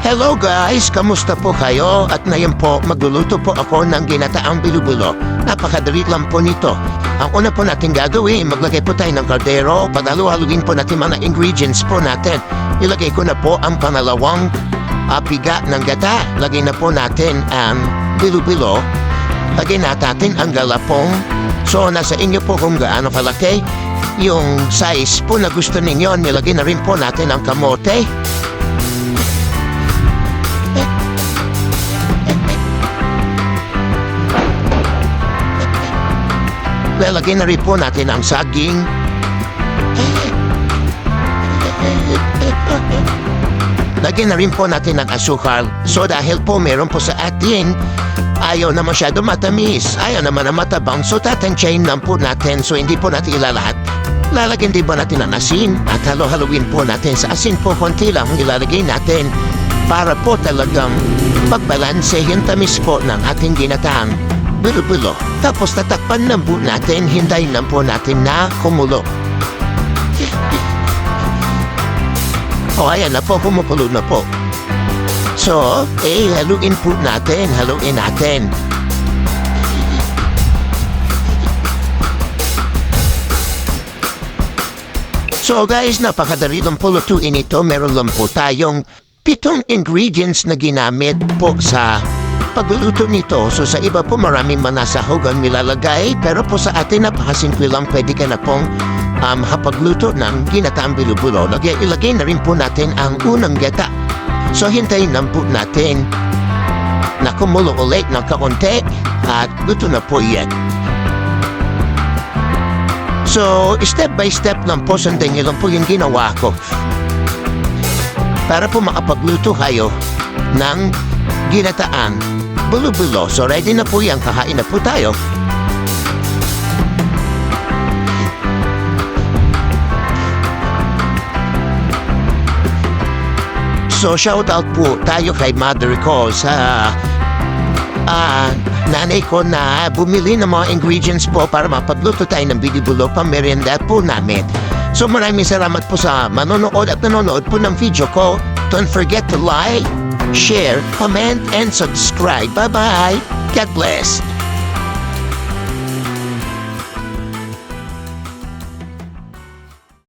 Hello guys! Kamusta po kayo? At ngayon po, magluluto po ako ng ginataang bilubulo. Napakadali lang po nito. Ang una po natin gagawin, maglagay po tayo ng kaldero. Paghalu-haluin po natin mga ingredients po natin. Ilagay ko na po ang pangalawang piga ng gata. Lagay na po natin ang bilubulo. Lagay natin ang galapong. So, nasa inyo po kung gaano kalaki. Yung size po na gusto ninyo, nilagay na rin po natin ang kamote. Lalagay na rin po natin ang saging. Lagyan na rin po natin ang asukal. So dahil po meron po sa atin, ayaw na masyado matamis, ayaw naman na matabang, so tatansyahin lang po natin, so hindi po natin ilalahat. Lalagyan din po natin ang asin at halo-haluin po natin. Sa asin po konti lang ilalagay natin para po talagang pagbalanse yung tamis po ng ating ginataang bilubulo. Tapos tatakpan lang po natin, hintayin lang po natin na kumulo. O ayan na po, kumukulo na po. So, haluin po natin, haluin natin. So guys, napakadali lang po lutuin ito. Meron lang po tayong 7 ingredients na ginamit po sa pagluluto nito. So sa iba po maraming manasahog ang nilalagay, pero po sa atin napakasimple lang, pwede ka na pong hapagluto ng ginataang bilubulo. Ilagay na rin po natin ang unang gata. So hintayin lang po natin na kumulo ulit ng kaunti at luto na po yan. So step by step lang po, sundan nyo lang po yung ginawa ko para po makapagluto kayo ng ginataang bilubulo. So ready na po yan, kahain na po tayo. So shout out po tayo kay mother ko sa nanay ko na bumili ng mga ingredients po para mapagluto tayo ng bilubulo pang merienda po namin. So maraming salamat po sa manonood at nanonood po ng video ko. Don't forget to like, share, comment, and subscribe. Bye-bye. God bless.